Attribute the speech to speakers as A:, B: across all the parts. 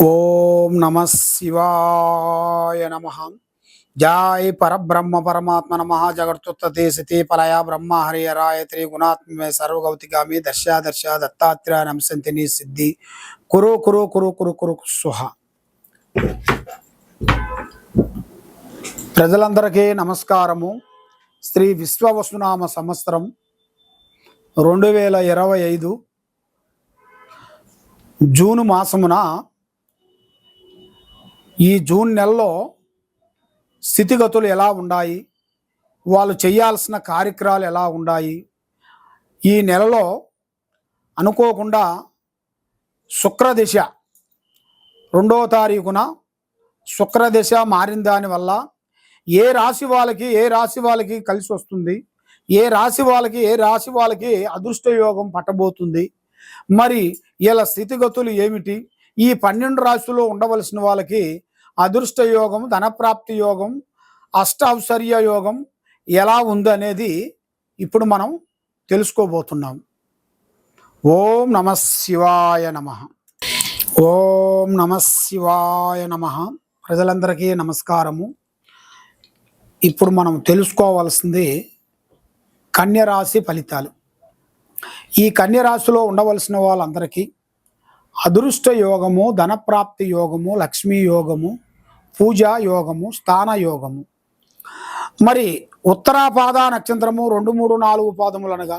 A: ఓం నమ శివాయ నమ. జయ పరబ్రహ్మ పరమాత్మ నమ. జగత్తుత్తే సతి పలయ బ్రహ్మ హరియరాయ త్రిగుణాత్మే సర్వగౌతిగామి దర్శ దర్శ దత్తాత్రేయ నమసంతిని సిద్ధి కురు కురు కురు కురు కురు సుహ. ప్రజలందరికీ నమస్కారము. శ్రీ విశ్వవసునామ సంవత్సరం 2025 జూన్ మాసమున ఈ జూన్ నెలలో స్థితిగతులు ఎలా ఉన్నాయి, వాళ్ళు చేయాల్సిన కార్యక్రమాలు ఎలా ఉన్నాయి, ఈ నెలలో అనుకోకుండా శుక్రదశ 2వ తారీఖున శుక్రదశ మారిన దానివల్ల ఏ రాశి వాళ్ళకి కలిసి వస్తుంది, ఏ రాశి వాళ్ళకి అదృష్ట యోగం పట్టబోతుంది, మరి ఇలా స్థితిగతులు ఏమిటి, ఈ 12 రాశుల్లో ఉండవలసిన వాళ్ళకి అదృష్ట యోగం, ధనప్రాప్తి యోగం, అష్టౌశ్వర్య యోగం ఎలా ఉందనేది ఇప్పుడు మనం తెలుసుకోబోతున్నాం. ఓం నమ శివాయ నమ. ఓం నమ శివాయ నమ. ప్రజలందరికీ నమస్కారము. ఇప్పుడు మనం తెలుసుకోవాల్సింది కన్యరాశి ఫలితాలు. ఈ కన్యరాశిలో ఉండవలసిన వాళ్ళందరికీ అదృష్ట యోగము, ధనప్రాప్తి యోగము, లక్ష్మీ యోగము, పూజా యోగము, స్థాన యోగము. మరి ఉత్తరాపాద నక్షత్రము 2, 3, 4 పాదములనగా,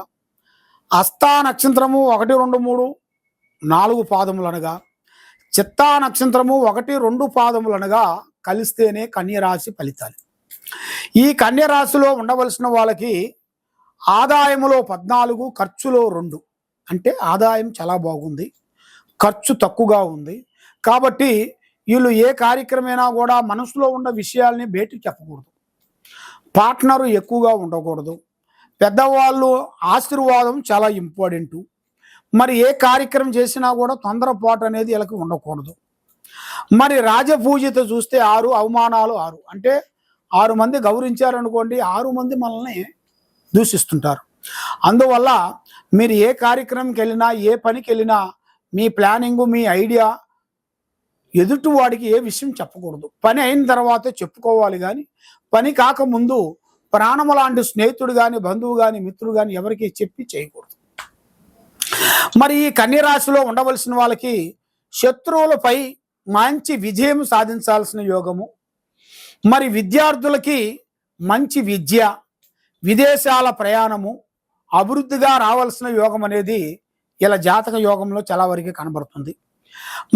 A: హస్తా నక్షత్రము 1, 2, 3, 4 పాదములనగా, చిత్తా నక్షత్రము 1, 2 పాదములనగా కలిస్తేనే కన్యరాశి ఫలితాలు. ఈ కన్యరాశిలో ఉండవలసిన వాళ్ళకి ఆదాయములో 14, ఖర్చులో 2. అంటే ఆదాయం చాలా బాగుంది, ఖర్చు తక్కువగా ఉంది. కాబట్టి వీళ్ళు ఏ కార్యక్రమైనా కూడా మనసులో ఉన్న విషయాల్ని బయటికి చెప్పకూడదు, పార్ట్నరు ఎక్కువగా ఉండకూడదు, పెద్దవాళ్ళు ఆశీర్వాదం చాలా ఇంపార్టెంటు. మరి ఏ కార్యక్రమం చేసినా కూడా తొందరపాటు అనేది వీళ్ళకి ఉండకూడదు. మరి రాజపూజిత చూస్తే 6, అవమానాలు 6. అంటే 6 మంది గౌరవించారనుకోండి, 6 మంది మనల్ని దూషిస్తుంటారు. అందువల్ల మీరు ఏ కార్యక్రమంకి వెళ్ళినా, ఏ పనికి వెళ్ళినా మీ ప్లానింగు, మీ ఐడియా ఎదుటి వాడికి ఏ విషయం చెప్పకూడదు. పని అయిన తర్వాతే చెప్పుకోవాలి, కానీ పని కాకముందు ప్రాణము లాంటి స్నేహితుడు కానీ, బంధువు కానీ, మిత్రుడు కానీ ఎవరికి చెప్పి చేయకూడదు. మరి ఈ కన్యరాశిలో ఉండవలసిన వాళ్ళకి శత్రువులపై మంచి విజయం సాధించాల్సిన యోగము, మరి విద్యార్థులకి మంచి విద్య, విదేశాల ప్రయాణము, అభివృద్ధిగా రావాల్సిన యోగం అనేది ఇలా జాతక యోగంలో చాలా వరకు కనబడుతుంది.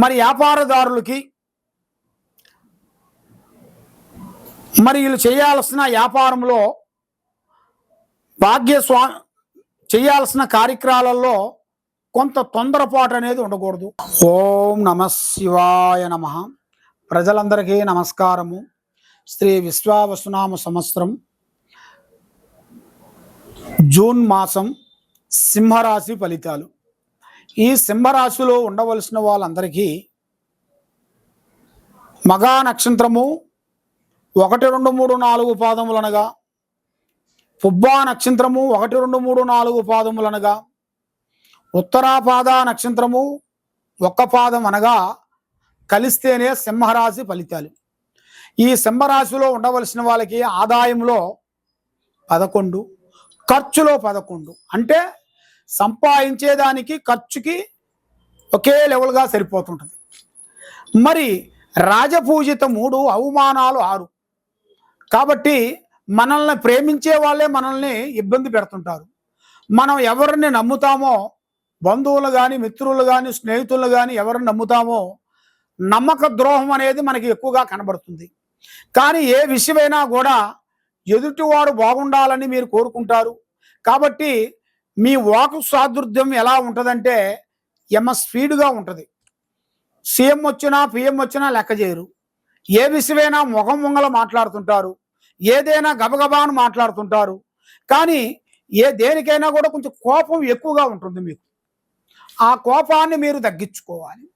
A: మరి వ్యాపారదారులకి మరి వీళ్ళు చేయాల్సిన వ్యాపారంలో చేయాల్సిన కార్యక్రమాలలో కొంత తొందరపాటు అనేది ఉండకూడదు. ఓం నమ శివాయ నమ. ప్రజలందరికీ నమస్కారము. శ్రీ విశ్వవసునామ సంవత్సరం జూన్ మాసం సింహరాశి ఫలితాలు. ఈ సింహరాశిలో ఉండవలసిన వాళ్ళందరికీ మగా నక్షత్రము 1, 2, 3, 4 పాదములనగా, పుబ్బా నక్షత్రము 1, 2, 3, 4 పాదములనగా, ఉత్తరాపాద నక్షత్రము 1 పాదం అనగా కలిస్తేనే సింహరాశి ఫలితాలు. ఈ సింహరాశిలో ఉండవలసిన వాళ్ళకి ఆదాయంలో 11, ఖర్చులో 11. అంటే సంపాదించేదానికి ఖర్చుకి ఒకే లెవెల్గా సరిపోతుంటుంది. మరి రాజపూజిత 3, అవమానాలు 6. కాబట్టి మనల్ని ప్రేమించే వాళ్ళే మనల్ని ఇబ్బంది పెడుతుంటారు. మనం ఎవరిని నమ్ముతామో, బంధువులు కానీ, మిత్రులు కానీ, స్నేహితులు కానీ ఎవరిని నమ్ముతామో నమ్మక ద్రోహం అనేది మనకి ఎక్కువగా కనబడుతుంది. కానీ ఏ విషయమైనా కూడా ఎదుటివాడు బాగుండాలని మీరు కోరుకుంటారు. కాబట్టి మీ వాకు సాదృధ్యం ఎలా ఉంటుందంటే స్పీడ్గా ఉంటుంది. సీఎం వచ్చినా, పిఎం వచ్చినా లెక్క చేయరు. ఏ విషయమైనా ముఖం ముంగల మాట్లాడుతుంటారు, ఏదైనా గబగబాను మాట్లాడుతుంటారు. కానీ దేనికైనా కూడా కొంచెం కోపం ఎక్కువగా ఉంటుంది మీకు. ఆ కోపాన్ని మీరు తగ్గించుకోవాలి.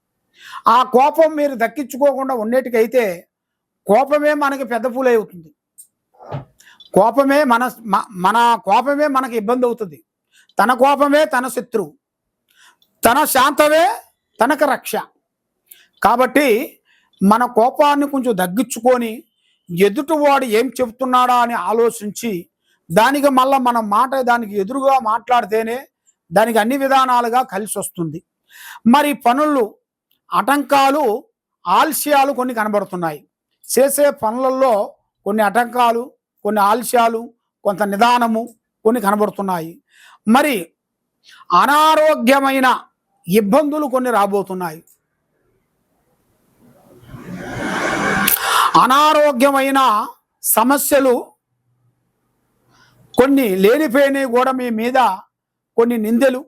A: ఆ కోపం మీరు దక్కించుకోకుండా ఉండేటికైతే కోపమే మనకి పెద్ద పూలు అవుతుంది. కోపమే మన కోపమే మనకి ఇబ్బంది అవుతుంది. తన కోపమే తన శత్రువు, తన శాంతమే తనకు రక్ష. కాబట్టి మన కోపాన్ని కొంచెం తగ్గించుకొని ఎదుటివాడు ఏం చెబుతున్నాడా అని ఆలోచించి దానికి మళ్ళీ మనం దానికి ఎదురుగా మాట్లాడితేనే దానికి అన్ని విధానాలుగా కలిసి వస్తుంది. మరి పనులు ఆటంకాలు ఆలస్యాలు కొన్ని కనబడుతున్నాయి. చేసే పనులలో కొన్ని ఆటంకాలు, కొన్ని ఆలస్యాలు, కొంత నిదానము కొన్ని కనబడుతున్నాయి. మరి అనారోగ్యమైన ఇబ్బందులు కొన్ని రాబోతున్నాయి. అనారోగ్యమైన సమస్యలు కొన్ని లేనిపోయినవి కూడా మీ మీద కొన్ని నిందలు,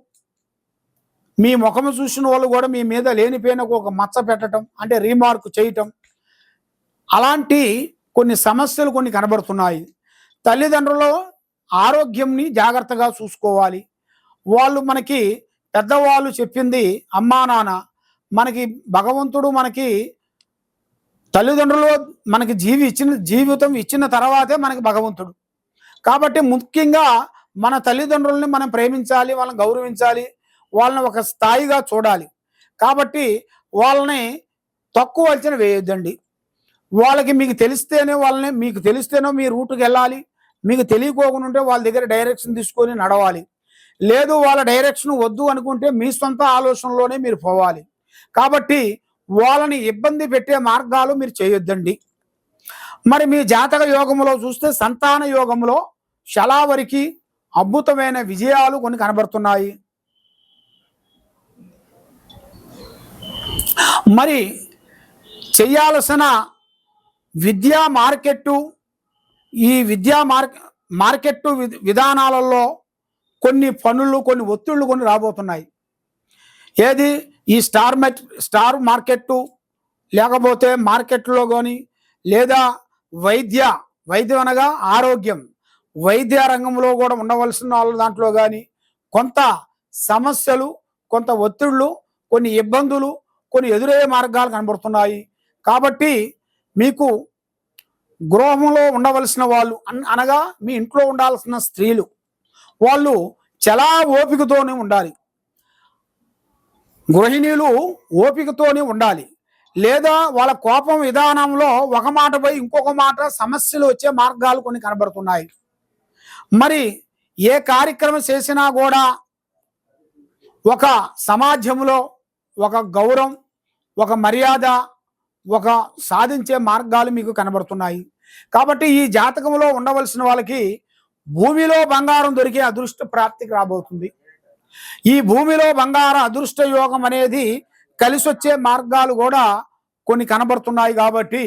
A: మీ ముఖము చూసిన వాళ్ళు కూడా మీ మీద లేనిపోయిన ఒక మచ్చ పెట్టడం అంటే రీమార్క్ చేయటం, అలాంటి కొన్ని సమస్యలు కొన్ని కనబడుతున్నాయి. తల్లిదండ్రుల ఆరోగ్యంని జాగ్రత్తగా చూసుకోవాలి. వాళ్ళు మనకి పెద్దవాళ్ళు చెప్పింది అమ్మా నాన్న మనకి భగవంతుడు మనకి తల్లిదండ్రులు మనకి జీవితం ఇచ్చిన తర్వాతే మనకి భగవంతుడు. కాబట్టి ముఖ్యంగా మన తల్లిదండ్రుల్ని మనం ప్రేమించాలి, వాళ్ళని గౌరవించాలి, వాళ్ళని ఒక స్థాయిగా చూడాలి. కాబట్టి వాళ్ళని తక్కువ అంచనా వేయొద్దండి. వాళ్ళకి మీకు తెలిస్తేనో మీ రూట్కి వెళ్ళాలి, మీకు తెలియకోకుండా ఉంటే వాళ్ళ దగ్గర డైరెక్షన్ తీసుకొని నడవాలి. లేదు వాళ్ళ డైరెక్షన్ వద్దు అనుకుంటే మీ సొంత ఆలోచనలోనే మీరు పోవాలి. కాబట్టి వాళ్ళని ఇబ్బంది పెట్టే మార్గాలు మీరు చేయొద్దండి. మరి మీ జాతక యోగములో చూస్తే సంతాన యోగములో చాలా వరకు అద్భుతమైన విజయాలు కొన్ని కనబడుతున్నాయి. మరి చేయాల్సిన విద్యా మార్కెట్టు, ఈ విద్యా మార్కెట్టు విధానాలలో కొన్ని పనులు, కొన్ని ఒత్తిళ్లు కొన్ని రాబోతున్నాయి. ఏది ఈ స్టార్ మార్కెట్టు, లేకపోతే మార్కెట్లో కానీ, లేదా వైద్యం అనగా ఆరోగ్యం, వైద్య రంగంలో కూడా ఉండవలసిన వాళ్ళ దాంట్లో కానీ కొంత సమస్యలు, కొంత ఒత్తిళ్లు, కొన్ని ఇబ్బందులు, కొన్ని ఎదురయ్యే మార్గాలు కనబడుతున్నాయి. కాబట్టి మీకు గృహంలో ఉండవలసిన వాళ్ళు అనగా మీ ఇంట్లో ఉండాల్సిన స్త్రీలు వాళ్ళు చాలా ఓపికతోనే ఉండాలి. గృహిణీలు ఓపికతోనే ఉండాలి. లేదా వాళ్ళ కోపం విధానంలో ఒక మాట పోయి ఇంకొక మాట సమస్యలు వచ్చే మార్గాలు కొన్ని కనబడుతున్నాయి. మరి ఏ కార్యక్రమం చేసినా కూడా ఒక సమాజంలో ఒక గౌరవం, ఒక మర్యాద, ఒక సాధించే మార్గాలు మీకు కనబడుతున్నాయి. కాబట్టి ఈ జాతకంలో ఉండవలసిన వాళ్ళకి భూమిలో బంగారం దొరికే అదృష్ట ప్రాప్తికి రాబోతుంది. ఈ భూమిలో బంగారం అదృష్ట యోగం అనేది కలిసి వచ్చే మార్గాలు కూడా కొన్ని కనబడుతున్నాయి. కాబట్టి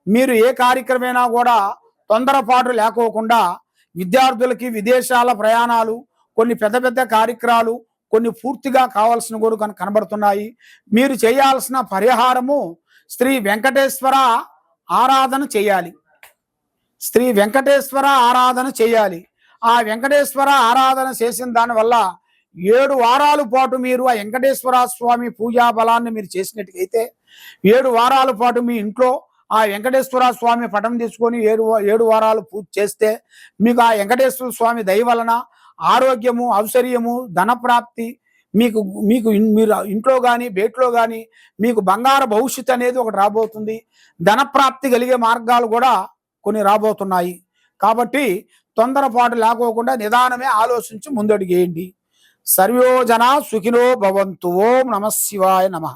A: మీరు ఏ కార్యక్రమైనా కూడా తొందరపాటు లేకోకుండా విద్యార్థులకి విదేశాల ప్రయాణాలు, కొన్ని పెద్ద పెద్ద కార్యక్రమాలు కొన్ని పూర్తిగా కావాల్సిన కూడా కనబడుతున్నాయి. మీరు చేయాల్సిన పరిహారము శ్రీ వెంకటేశ్వర ఆరాధన చేయాలి. శ్రీ వెంకటేశ్వర ఆరాధన చేయాలి. ఆ వెంకటేశ్వర ఆరాధన చేసిన దానివల్ల 7 వారాల పాటు మీరు ఆ వెంకటేశ్వర స్వామి పూజా బలాన్ని మీరు చేసినట్టుగైతే 7 వారాల పాటు మీ ఇంట్లో ఆ వెంకటేశ్వర స్వామి పటం తీసుకొని 7 వారాలు పూజ చేస్తే మీకు ఆ వెంకటేశ్వర స్వామి దయ వలన ఆరోగ్యము, ఐశ్వర్యము, ధనప్రాప్తి, మీకు మీరు ఇంట్లో కానీ బయటలో కానీ మీకు బంగారు భవిష్యత్తు అనేది ఒకటి రాబోతుంది. ధనప్రాప్తి కలిగే మార్గాలు కూడా కొన్ని రాబోతున్నాయి. కాబట్టి తొందరపాటు లేకోకుండా నిదానమే ఆలోచించి ముందడుగేయండి. సర్వో జనా సుఖినో భవంతు. ఓం నమః శివాయ నమః.